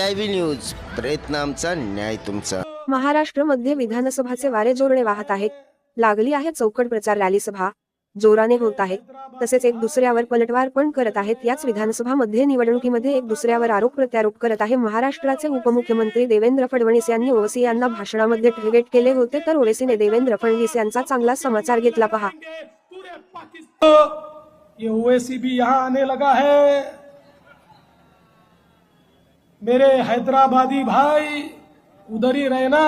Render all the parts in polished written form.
CIB news, प्रयत्न आमचा, न्याय तुमचा। महाराष्ट्रामध्ये विधानसभाचे वारे जोरने वाहत आहेत। लागली आहे चौकट प्रचार रॅली, सभा जोराने होत आहेत। तसेच एक दुसऱ्यावर पलटवार पण करत आहेत। याच विधानसभामध्ये निवडणुकीमध्ये एक दुसऱ्यावर आरोप प्रत्यारोप करत आहे। महाराष्ट्राचे उपमुख्यमंत्री देवेंद्र फडणवीस यांनी ओवैसी यांना भाषणामध्ये टार्गेट केले होते, तर ओवैसीने देवेंद्र फडणवीस यांचा चांगला समाचार घेतला। पहा, ये ओवैसी भी यहाँ आने लगा है। मेरे हैदराबादी भाई, उधर ही रहना,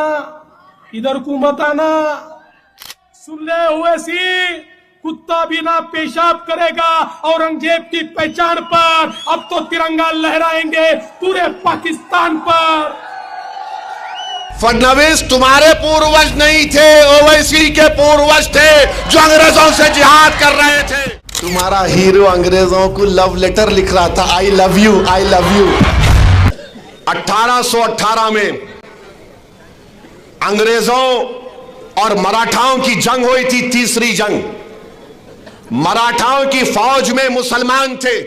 इधर को मत आना। सुन ले ओवैसी, कुत्ता भी ना पेशाब करेगा औरंगजेब की पहचान पर। अब तो तिरंगा लहराएंगे पूरे पाकिस्तान पर। फडणवीस तुम्हारे पूर्वज नहीं थे, ओवैसी के पूर्वज थे जो अंग्रेजों से जिहाद कर रहे थे। तुम्हारा हीरो अंग्रेजों को लव लेटर लिख रहा था, I love you, I love you. 1818 में अंग्रेजों और मराठाओं की जंग हुई थी, तीसरी जंग। मराठाओं की फौज में मुसलमान थे।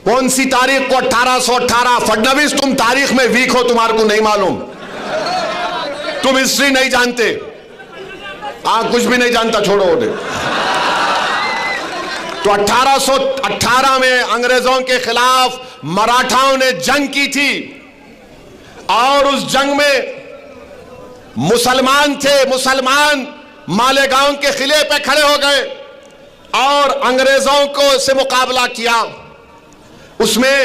कौन सी तारीख को? 1818। फडणवीस तुम तारीख में वीक हो, तुम्हारे को नहीं मालूम, तुम हिस्ट्री नहीं जानते। कुछ भी नहीं जानता, छोड़ो उन्हें। तो 1818 में अंग्रेजों के खिलाफ मराठाओं ने जंग की थी और उस जंग में मुसलमान थे। मुसलमान मालेगांव के किले पे खड़े हो गए और अंग्रेजों को से मुकाबला किया। उसमें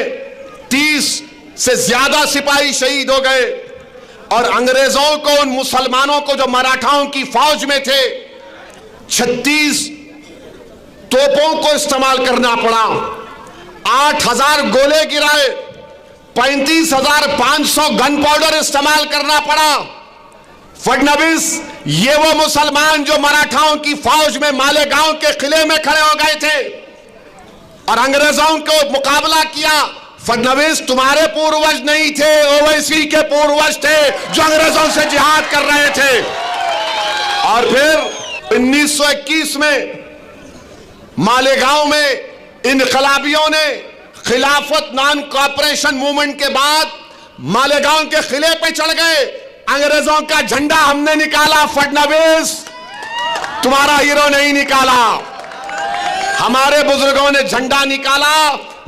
30 से ज्यादा सिपाही शहीद हो गए और अंग्रेजों को, उन मुसलमानों को जो मराठाओं की फौज में थे, 36 तोपों को इस्तेमाल करना पड़ा। 8000 गोले गिराए, 35,500 गन पाउडर इस्तेमाल करना पड़ा। फडणवीस, ये वो मुसलमान जो मराठाओं की फौज में मालेगांव के किले में खड़े हो गए थे और अंग्रेजों को मुकाबला किया। फडणवीस तुम्हारे पूर्वज नहीं थे, ओवैसी के पूर्वज थे जो अंग्रेजों से जिहाद कर रहे थे। और फिर 1921 में मालेगांव में इनकलाबियों ने खिलाफत नॉन कॉपरेशन मूवमेंट के बाद मालेगांव के किले पे चढ़ गए। अंग्रेजों का झंडा हमने निकाला, फडणवीस तुम्हारा हीरो नहीं निकाला। हमारे बुजुर्गों ने झंडा निकाला,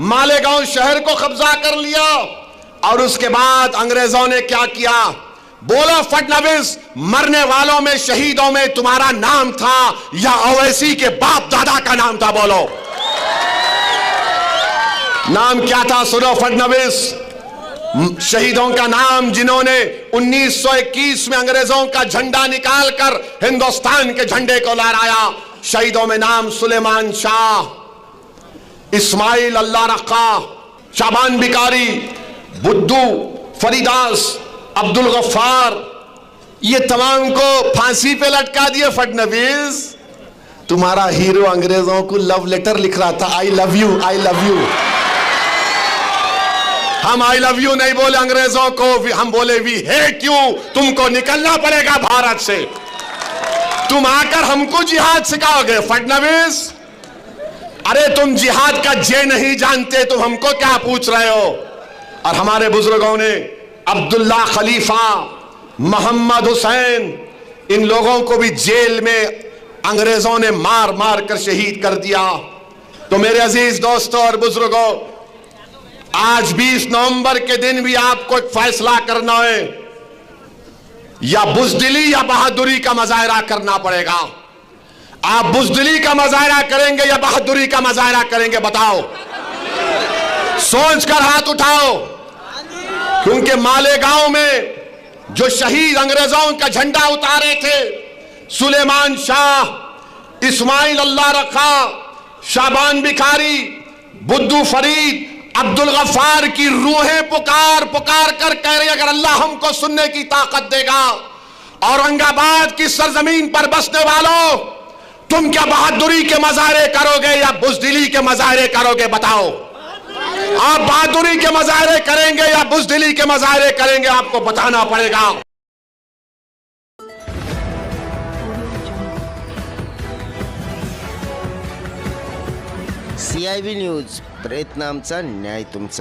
मालेगांव शहर को कब्जा कर लिया और उसके बाद अंग्रेजों ने क्या किया? बोलो फडणवीस, मरने वालों में, शहीदों में तुम्हारा नाम था या ओवैसी के बाप दादा का नाम था? बोलो, नाम क्या था? सुनो फडणवीस, शहीदों का नाम जिन्होंने 1921 में अंग्रेजों का झंडा निकालकर हिंदुस्तान के झंडे को लहराया। शहीदों में नाम सुलेमान शाह, इस्माइल अल्लाह रखा, शाबान बिकारी, बुद्धू, फरीदास, अब्दुल गफ्फार, ये तमाम को फांसी पे लटका दिए। फडणवीस, तुम्हारा हीरो अंग्रेजों को लव लेटर लिख रहा था, I love you, I love you. हम आई लव यू नहीं बोले अंग्रेजों को, हम बोले वी हेट यू। तुमको निकलना पड़ेगा भारत से। तुम आकर हमको जिहाद सिखाओगे फडणवीस? अरे तुम जिहाद का जे नहीं जानते, तुम हमको क्या पूछ रहे हो? और हमारे बुजुर्गों ने अब्दुल्ला खलीफा, मोहम्मद हुसैन, इन लोगों को भी जेल में अंग्रेजों ने मार मार कर शहीद कर दिया। तो मेरे अजीज दोस्तों और बुजुर्गों, आज 20 नवंबर के दिन भी आपको एक फैसला करना है, या बुज़दिली या बहादुरी का मुजाहरा करना पड़ेगा। आप बुज़दिली का मुजाहरा करेंगे या बहादुरी का मुजाहरा करेंगे? बताओ, सोच कर हाथ उठाओ। क्योंकि मालेगांव में जो शहीद अंग्रेजों का झंडा उतारे थे, सुलेमान शाह, इस्माइल अल्लाह रखा, शाबान बिकारी, बुद्धू फरीद, अब्दुल गफ्फार की रूहें पुकार पुकार कर कह रही, अगर अल्लाह हमको सुनने की ताकत देगा, औरंगाबाद की सरजमीन पर बसने वालों, तुम क्या बहादुरी के मुजाहरे करोगे या बुज़दिली के मुजाहरे करोगे? बताओ, आप बहादुरी के मुजाहरे करेंगे या बुज़दिली के मुजाहरे करेंगे? आपको बताना पड़ेगा। CIB न्यूज, प्रयत्न आमचा, न्याय तुमचा।